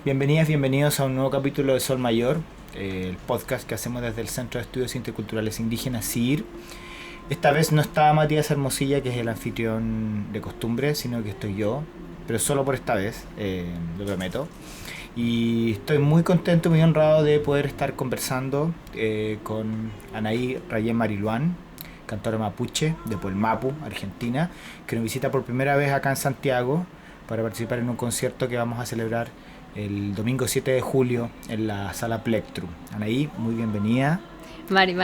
Bienvenidas, bienvenidos a un nuevo capítulo de Sol Mayor, el podcast que hacemos desde el Centro de Estudios Interculturales Indígenas, CIIR. Esta vez no está Matías Hermosilla, que es el anfitrión de costumbre, sino que estoy yo, pero solo por esta vez, lo prometo. Y estoy muy contento, muy honrado de poder estar conversando con Anaí Rayén Mariluán, cantora mapuche de Puelmapu, Argentina, que nos visita por primera vez acá en Santiago para participar en un concierto que vamos a celebrar el domingo 7 de julio en la sala Plectrum. Anaí, muy bienvenida. Mari,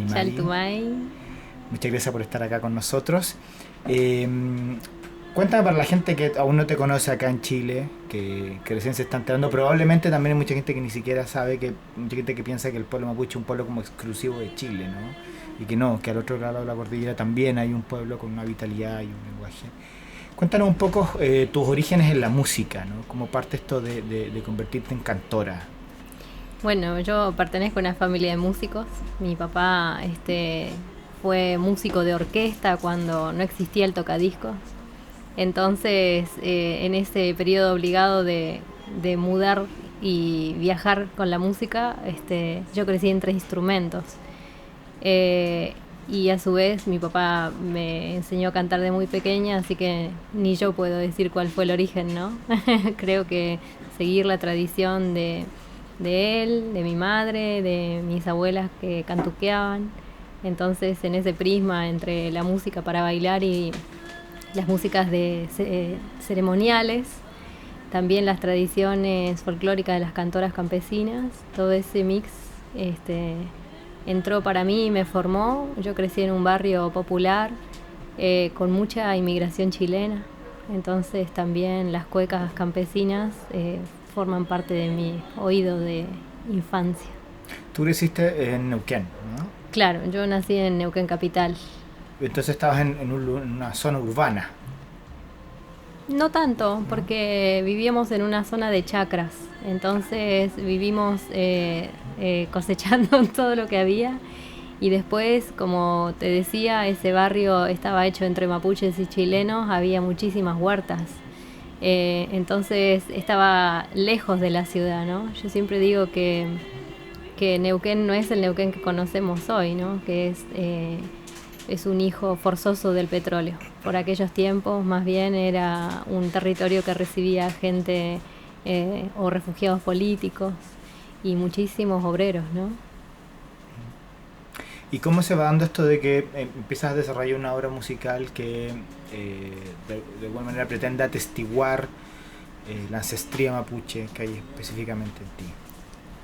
Chaltumay. Muchas gracias por estar acá con nosotros. Cuéntame para la gente que aún no te conoce acá en Chile, que recién se está enterando, probablemente también hay mucha gente que ni siquiera sabe, mucha gente que piensa que el pueblo mapuche es un pueblo como exclusivo de Chile, ¿no? Y que no, que al otro lado de la cordillera también hay un pueblo con una vitalidad y un lenguaje. Cuéntanos un poco tus orígenes en la música, ¿no? ¿Cómo parte esto de convertirte en cantora? Bueno, yo pertenezco a una familia de músicos. Mi papá fue músico de orquesta cuando no existía el tocadiscos. Entonces, en ese periodo obligado de mudar y viajar con la música, yo crecí entre instrumentos. Y a su vez mi papá me enseñó a cantar de muy pequeña, así que ni yo puedo decir cuál fue el origen, ¿no? Creo que seguir la tradición de él, de mi madre, de mis abuelas que cantuqueaban. Entonces, en ese prisma entre la música para bailar y las músicas ceremoniales, también las tradiciones folclóricas de las cantoras campesinas, todo ese mix entró para mí y me formó. Yo crecí en un barrio popular con mucha inmigración chilena, entonces también las cuecas campesinas forman parte de mi oído de infancia. Tú creciste en Neuquén, ¿no? Claro, yo nací en Neuquén capital. Entonces estabas en una zona urbana. No tanto, porque vivíamos en una zona de chacras, entonces vivimos cosechando todo lo que había, y después, como te decía, ese barrio estaba hecho entre mapuches y chilenos, había muchísimas huertas, entonces estaba lejos de la ciudad, ¿no? Yo siempre digo que Neuquén no es el Neuquén que conocemos hoy, ¿no? Que es un hijo forzoso del petróleo. Por aquellos tiempos más bien era un territorio que recibía gente o refugiados políticos y muchísimos obreros, ¿no? ¿Y cómo se va dando esto de que empiezas a desarrollar una obra musical que de alguna manera pretenda atestiguar la ancestría mapuche que hay específicamente en ti?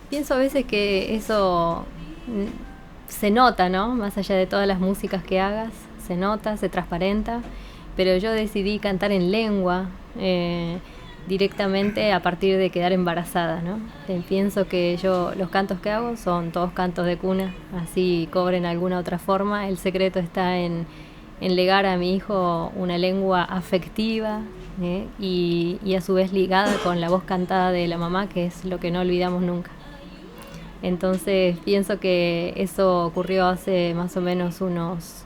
Pienso a veces que eso se nota, ¿no? Más allá de todas las músicas que hagas, se nota, se transparenta, pero yo decidí cantar en lengua directamente a partir de quedar embarazada, ¿no? Pienso que yo los cantos que hago son todos cantos de cuna, así cobren alguna otra forma. El secreto está en legar a mi hijo una lengua afectiva y a su vez ligada con la voz cantada de la mamá, que es lo que no olvidamos nunca. Entonces pienso que eso ocurrió hace más o menos unos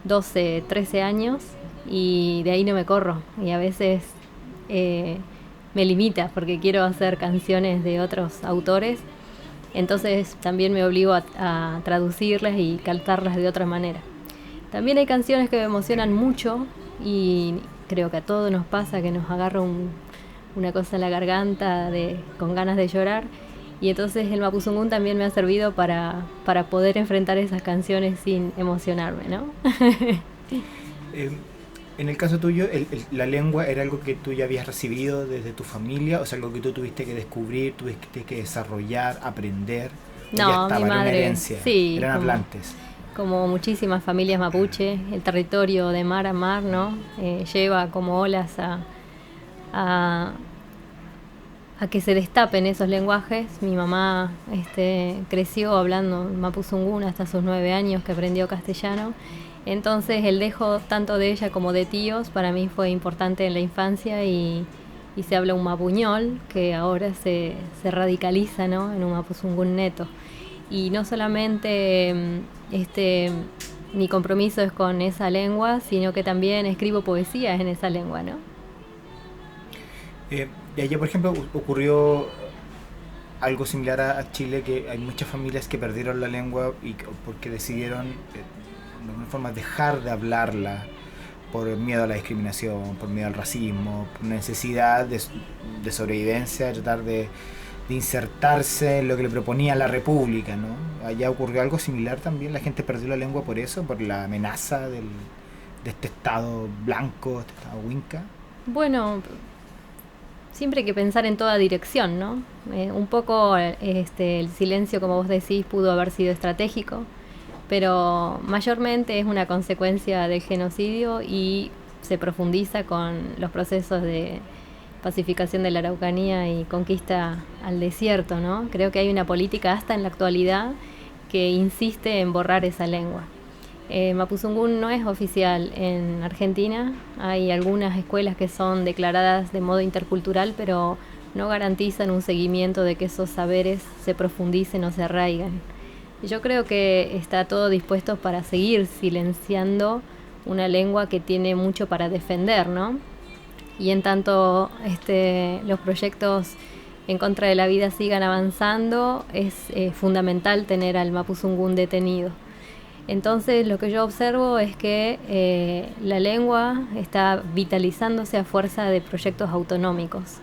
12, 13 años y de ahí no me corro, y a veces me limita porque quiero hacer canciones de otros autores, entonces también me obligo a traducirlas y cantarlas de otra manera. También hay canciones que me emocionan mucho y creo que a todos nos pasa que nos agarra una cosa en la garganta con ganas de llorar. Y entonces el Mapuzungún también me ha servido para poder enfrentar esas canciones sin emocionarme, ¿no? En el caso tuyo, la lengua era algo que tú ya habías recibido desde tu familia, o sea, algo que tú tuviste que descubrir, tuviste que desarrollar, aprender. No, ya estaba, mi madre, era una herencia, sí, eran hablantes. Como muchísimas familias mapuche, el territorio de mar a mar, ¿no? Lleva como olas a que se destapen esos lenguajes. Mi mamá creció hablando mapuzungún hasta sus 9 años, que aprendió castellano. Entonces el dejo tanto de ella como de tíos para mí fue importante en la infancia, y se habla un mapuñol que ahora se radicaliza, ¿no? En un mapuzungún neto. Y no solamente mi compromiso es con esa lengua, sino que también escribo poesías en esa lengua, ¿no? Y allá, por ejemplo, ocurrió algo similar a Chile, que hay muchas familias que perdieron la lengua porque decidieron de alguna forma dejar de hablarla por miedo a la discriminación, por miedo al racismo, por necesidad de sobrevivencia, de tratar de insertarse en lo que le proponía la República, ¿no? Allá ocurrió algo similar también, la gente perdió la lengua por eso, por la amenaza de este Estado blanco, este Estado Winca. Bueno, siempre hay que pensar en toda dirección, ¿no? Un poco el silencio, como vos decís, pudo haber sido estratégico, pero mayormente es una consecuencia del genocidio y se profundiza con los procesos de pacificación de la Araucanía y conquista al desierto, ¿no? Creo que hay una política hasta en la actualidad que insiste en borrar esa lengua. Mapuzungún no es oficial en Argentina, hay algunas escuelas que son declaradas de modo intercultural, pero no garantizan un seguimiento de que esos saberes se profundicen o se arraigan. Yo creo que está todo dispuesto para seguir silenciando una lengua que tiene mucho para defender, ¿no? Y en tanto los proyectos en contra de la vida sigan avanzando, es fundamental tener al Mapuzungún detenido. Entonces lo que yo observo es que la lengua está vitalizándose a fuerza de proyectos autonómicos,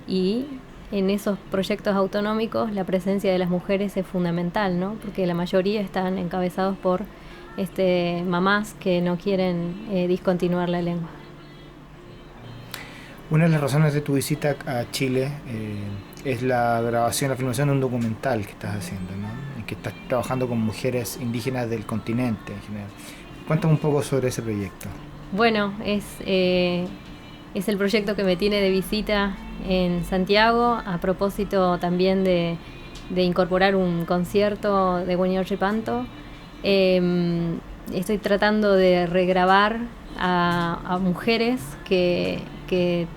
y en esos proyectos autonómicos la presencia de las mujeres es fundamental, ¿no? Porque la mayoría están encabezados por mamás que no quieren discontinuar la lengua. Una de las razones de tu visita a Chile es la grabación, la filmación de un documental que estás haciendo, ¿no? En que estás trabajando con mujeres indígenas del continente en general. Cuéntame un poco sobre ese proyecto. Bueno, es el proyecto que me tiene de visita en Santiago, a propósito también de incorporar un concierto de Guañol Panto. Estoy tratando de regrabar a mujeres que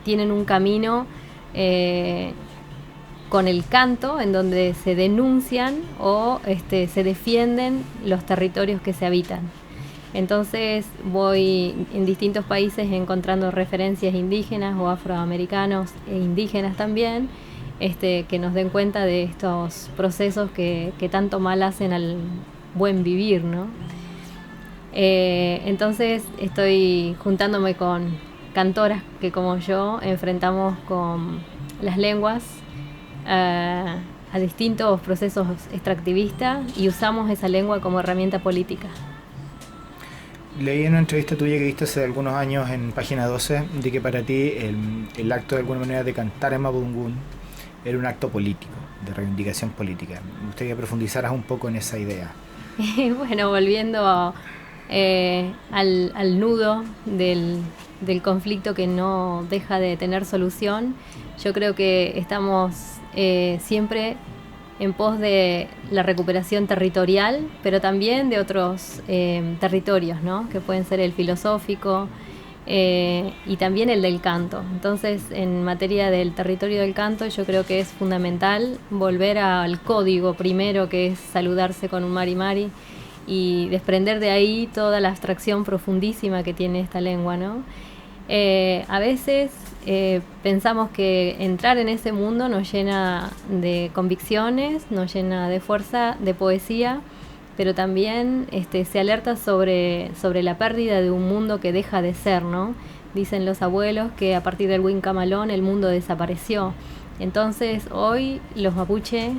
tienen un camino con el canto, en donde se denuncian o se defienden los territorios que se habitan. Entonces voy en distintos países encontrando referencias indígenas o afroamericanos e indígenas también, que nos den cuenta de estos procesos que tanto mal hacen al buen vivir, ¿no? Entonces estoy juntándome con cantoras que, como yo, enfrentamos con las lenguas a distintos procesos extractivistas y usamos esa lengua como herramienta política. Leí en una entrevista tuya que diste hace algunos años en Página 12 de que para ti el acto de alguna manera de cantar en Mapudungún era un acto político, de reivindicación política. Me gustaría que profundizaras un poco en esa idea. Bueno, volviendo al nudo del conflicto que no deja de tener solución, yo creo que estamos siempre en pos de la recuperación territorial, pero también de otros territorios, ¿no? Que pueden ser el filosófico y también el del canto. Entonces, en materia del territorio del canto, yo creo que es fundamental volver al código primero, que es saludarse con un mari mari, y desprender de ahí toda la abstracción profundísima que tiene esta lengua, ¿no? A veces pensamos que entrar en ese mundo nos llena de convicciones, nos llena de fuerza, de poesía, pero también se alerta sobre la pérdida de un mundo que deja de ser, ¿no? Dicen los abuelos que a partir del Huincamalón el mundo desapareció. Entonces hoy los mapuche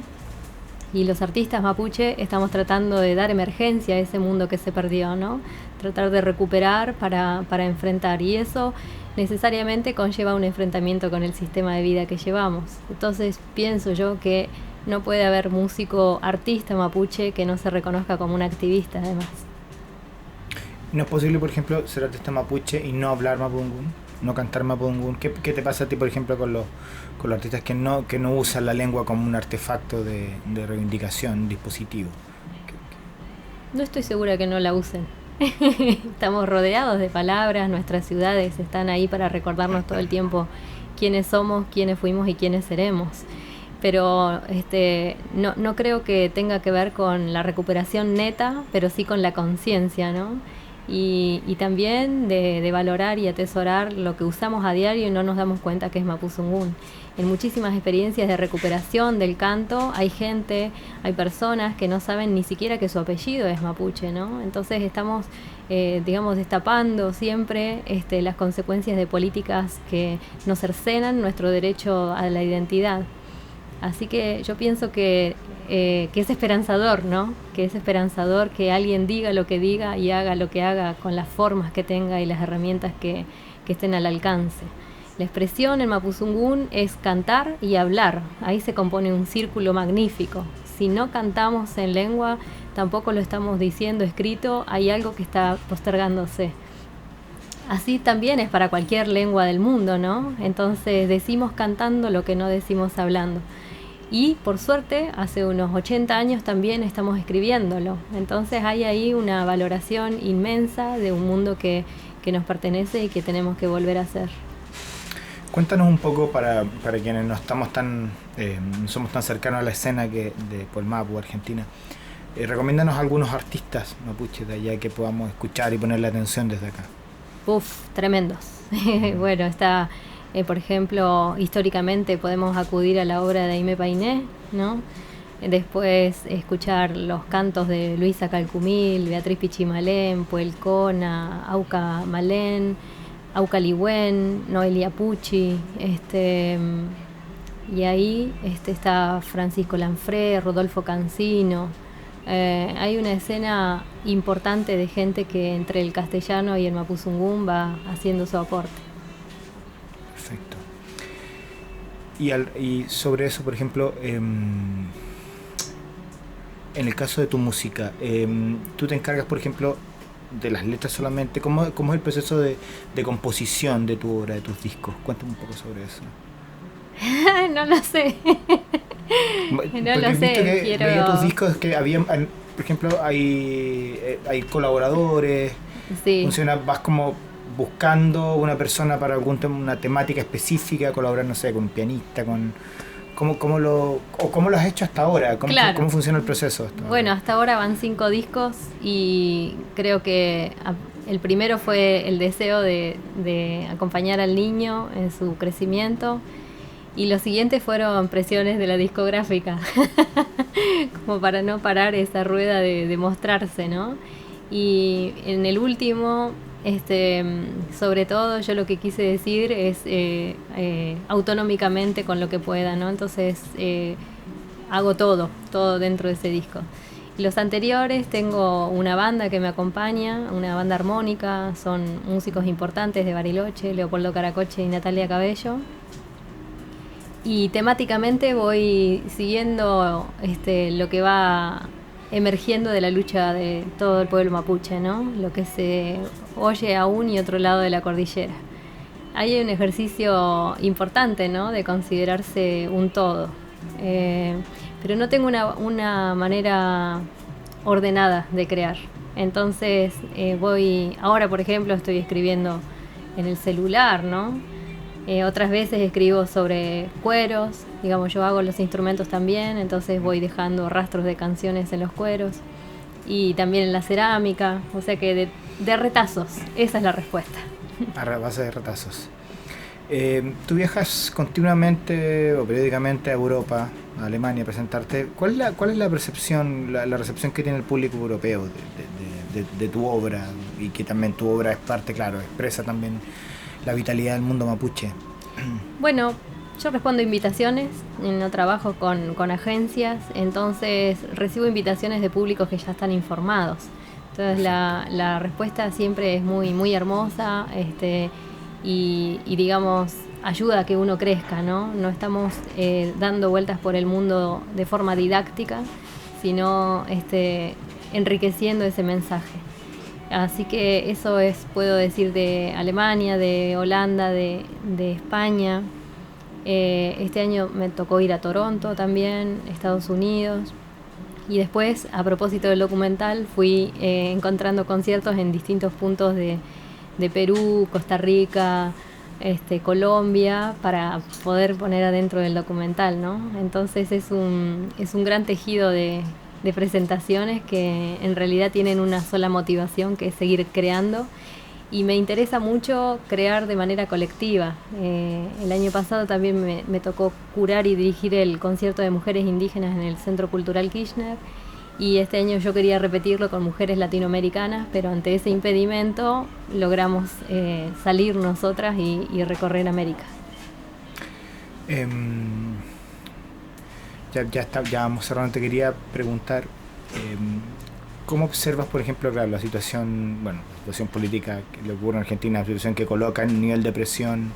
y los artistas mapuche estamos tratando de dar emergencia a ese mundo que se perdió, ¿no? Tratar de recuperar para enfrentar, y eso necesariamente conlleva un enfrentamiento con el sistema de vida que llevamos. Entonces pienso yo que no puede haber músico, artista mapuche que no se reconozca como un activista, además. ¿No es posible, por ejemplo, ser artista mapuche y no hablar mapudungún? ¿No cantar mapudungún? ¿Qué te pasa a ti, por ejemplo, con los artistas que no usan la lengua como un artefacto de reivindicación, un dispositivo? No estoy segura que no la usen. Estamos rodeados de palabras, nuestras ciudades están ahí para recordarnos todo el tiempo quiénes somos, quiénes fuimos y quiénes seremos. Pero no creo que tenga que ver con la recuperación neta, pero sí con la conciencia, ¿no? y también de valorar y atesorar lo que usamos a diario y no nos damos cuenta que es Mapuzungún. En muchísimas experiencias de recuperación del canto hay personas que no saben ni siquiera que su apellido es mapuche, ¿no? Entonces estamos, digamos, destapando siempre las consecuencias de políticas que nos cercenan nuestro derecho a la identidad. Así que yo pienso que es esperanzador, ¿no? Que es esperanzador que alguien diga lo que diga y haga lo que haga con las formas que tenga y las herramientas que estén al alcance. La expresión en Mapuzungún es cantar y hablar. Ahí se compone un círculo magnífico. Si no cantamos en lengua, tampoco lo estamos diciendo escrito, hay algo que está postergándose. Así también es para cualquier lengua del mundo, ¿no? Entonces decimos cantando lo que no decimos hablando. Y por suerte, hace unos 80 años también estamos escribiéndolo. Entonces hay ahí una valoración inmensa de un mundo que nos pertenece y que tenemos que volver a hacer. Cuéntanos un poco para quienes no estamos no somos tan cercanos a la escena de Colmapu, Argentina. Recomiéndanos algunos artistas mapuches de allá que podamos escuchar y ponerle atención desde acá. Tremendos. Bueno, está, por ejemplo, históricamente podemos acudir a la obra de Aimé Painé, ¿no? Después escuchar los cantos de Luisa Calcumil, Beatriz Pichimalén, Puelcona, Auca Malén, Auca Ligüen, Noelia Pucci, y ahí está Francisco Lanfré, Rodolfo Cancino. Hay una escena importante de gente que entre el castellano y el Mapuzungún va haciendo su aporte. Perfecto. Y sobre eso, por ejemplo, en el caso de tu música, tú te encargas, por ejemplo, de las letras solamente. ¿Cómo es el proceso de composición de tu obra, de tus discos? Cuéntame un poco sobre eso. No lo sé. No lo sé. Veía tus discos que había, por ejemplo, hay colaboradores. Sí. Funciona, vas como buscando una persona para una temática específica, colaborar, no sé, con un pianista, ¿Cómo lo has hecho hasta ahora? Claro. ¿Cómo funciona el proceso? Bueno, hasta ahora van 5 discos y creo que el primero fue el deseo de acompañar al niño en su crecimiento y los siguientes fueron presiones de la discográfica, como para no parar esa rueda de mostrarse, ¿no? Y en el último, sobre todo yo lo que quise decir es autonómicamente con lo que pueda, ¿no? Entonces hago todo dentro de ese disco. Los anteriores tengo una banda que me acompaña, una banda armónica, son músicos importantes de Bariloche, Leopoldo Caracoche y Natalia Cabello. Y temáticamente voy siguiendo lo que va emergiendo de la lucha de todo el pueblo mapuche, ¿no? Lo que se oye a un y otro lado de la cordillera. Ahí hay un ejercicio importante, ¿no? De considerarse un todo. Pero no tengo una manera ordenada de crear. Entonces ahora por ejemplo estoy escribiendo en el celular, ¿no? Otras veces escribo sobre cueros, digamos, yo hago los instrumentos también, entonces voy dejando rastros de canciones en los cueros y también en la cerámica, o sea que de retazos, esa es la respuesta. A base de retazos. Tú viajas continuamente o periódicamente a Europa, a Alemania, a presentarte. ¿Cuál es la percepción, la recepción que tiene el público europeo de tu obra? Y que también tu obra es parte, claro, expresa también la vitalidad del mundo mapuche. Bueno, yo respondo invitaciones, no trabajo con agencias, entonces recibo invitaciones de públicos que ya están informados. Entonces la respuesta siempre es muy, muy hermosa y digamos ayuda a que uno crezca, ¿no? No estamos dando vueltas por el mundo de forma didáctica, sino enriqueciendo ese mensaje. Así que eso puedo decir de Alemania, de Holanda, de España. Este año me tocó ir a Toronto también, Estados Unidos. Y después, a propósito del documental, fui encontrando conciertos en distintos puntos de Perú, Costa Rica, Colombia, para poder poner adentro del documental, ¿no? Entonces es un gran tejido de de presentaciones que en realidad tienen una sola motivación, que es seguir creando. Y me interesa mucho crear de manera colectiva. El año pasado también me tocó curar y dirigir el concierto de mujeres indígenas en el Centro Cultural Kirchner, y este año yo quería repetirlo con mujeres latinoamericanas, pero ante ese impedimento logramos salir nosotras y recorrer América. Ya vamos cerrando. Te quería preguntar, ¿cómo observas, por ejemplo, claro, la situación política que le ocurre en Argentina, una situación que coloca en un nivel de presión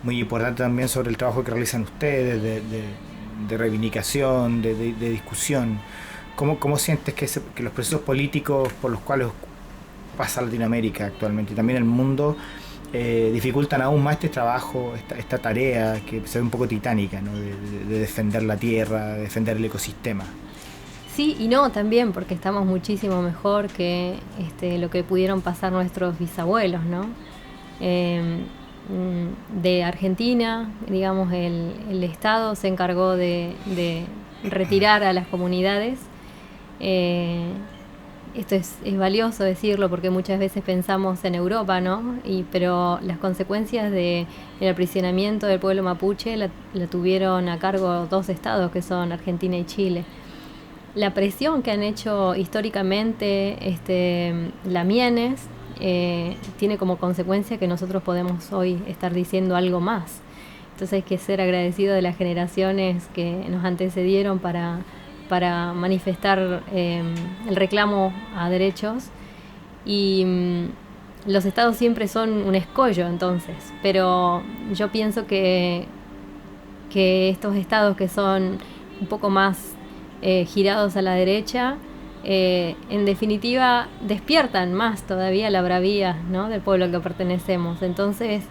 muy importante también sobre el trabajo que realizan ustedes, de reivindicación, de discusión? ¿Cómo sientes que los procesos políticos por los cuales pasa Latinoamérica actualmente y también el mundo dificultan aún más este trabajo, esta tarea que se ve un poco titánica, ¿no? de defender la tierra, de defender el ecosistema? Sí y no también, porque estamos muchísimo mejor que lo que pudieron pasar nuestros bisabuelos, ¿no? De Argentina, digamos, el Estado se encargó de retirar a las comunidades. Esto es valioso decirlo porque muchas veces pensamos en Europa, ¿no? Pero las consecuencias del aprisionamiento del pueblo mapuche la tuvieron a cargo dos estados, que son Argentina y Chile. La presión que han hecho históricamente lamienes tiene como consecuencia que nosotros podemos hoy estar diciendo algo más. Entonces hay que ser agradecidos de las generaciones que nos antecedieron para manifestar el reclamo a derechos, y los estados siempre son un escollo entonces, pero yo pienso que estos estados que son un poco más girados a la derecha, en definitiva despiertan más todavía la bravía, ¿no?, del pueblo al que pertenecemos. Entonces,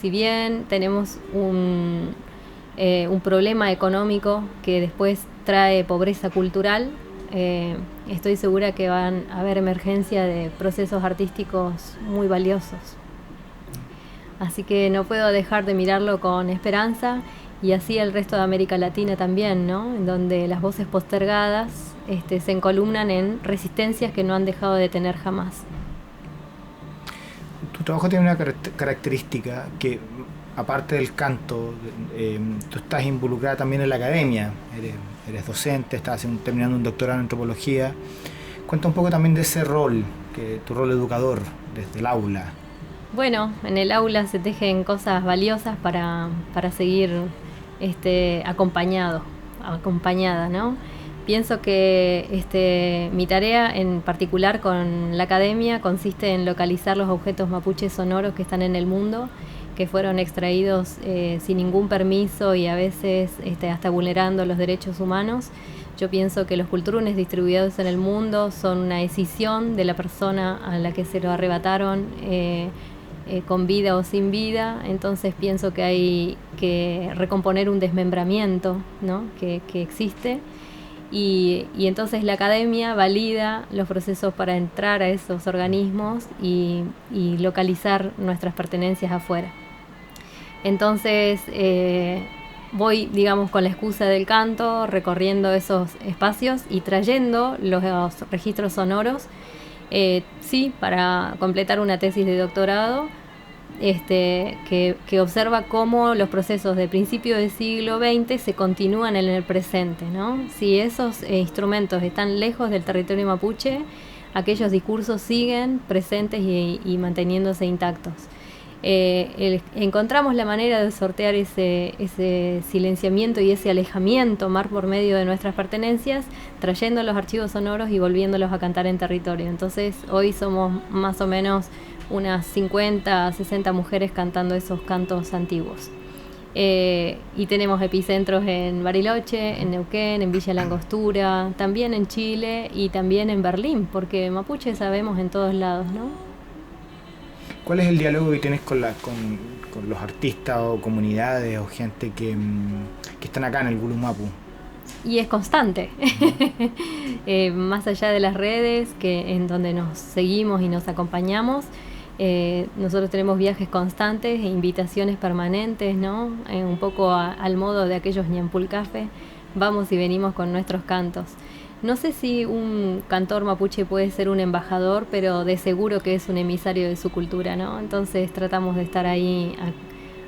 si bien tenemos un problema económico que después trae pobreza cultural, estoy segura que van a haber emergencia de procesos artísticos muy valiosos. Así que no puedo dejar de mirarlo con esperanza, y así el resto de América Latina también, ¿no?, en donde las voces postergadas se encolumnan en resistencias que no han dejado de tener jamás. Tu trabajo tiene una característica que, aparte del canto, tú estás involucrada también en la academia, eres docente, estás terminando un doctorado en antropología. Cuenta un poco también de ese rol, tu rol educador desde el aula. Bueno, en el aula se tejen cosas valiosas para seguir acompañada, ¿no? Pienso que mi tarea en particular con la academia consiste en localizar los objetos mapuches sonoros que están en el mundo, que fueron extraídos sin ningún permiso y a veces hasta vulnerando los derechos humanos. Yo pienso que los cultrunes distribuidos en el mundo son una decisión de la persona a la que se lo arrebataron, con vida o sin vida. Entonces pienso que hay que recomponer un desmembramiento, ¿no?, que existe. Y entonces la academia valida los procesos para entrar a esos organismos y localizar nuestras pertenencias afuera. Entonces voy, digamos, con la excusa del canto, recorriendo esos espacios y trayendo los registros sonoros, sí, para completar una tesis de doctorado, que observa cómo los procesos de principio del siglo XX se continúan en el presente, ¿no? Si esos instrumentos están lejos del territorio mapuche, aquellos discursos siguen presentes y manteniéndose intactos. Encontramos la manera de sortear ese silenciamiento y ese alejamiento mar por medio de nuestras pertenencias, trayendo los archivos sonoros y volviéndolos a cantar en territorio. Entonces hoy somos más o menos unas 50, 60 mujeres cantando esos cantos antiguos. Y tenemos epicentros en Bariloche, en Neuquén, en Villa Langostura, también en Chile y también en Berlín, porque mapuche sabemos en todos lados, ¿no? ¿Cuál es el diálogo que tienes con los artistas o comunidades o gente que están acá en el Gulumapu? Y es constante. Más allá de las redes, en donde nos seguimos y nos acompañamos, nosotros tenemos viajes constantes e invitaciones permanentes, ¿no? Un poco al modo de aquellos ñampulcafe, vamos y venimos con nuestros cantos. No sé si un cantor mapuche puede ser un embajador, pero de seguro que es un emisario de su cultura, ¿no? Entonces tratamos de estar ahí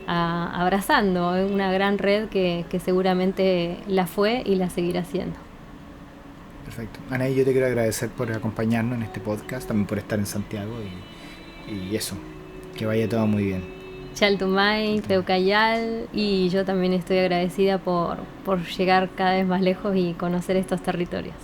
abrazando una gran red que seguramente la fue y la seguirá siendo. Perfecto. Anaí, yo te quiero agradecer por acompañarnos en este podcast, también por estar en Santiago y eso, que vaya todo muy bien. Chaltumay, Teucayal, y yo también estoy agradecida por llegar cada vez más lejos y conocer estos territorios.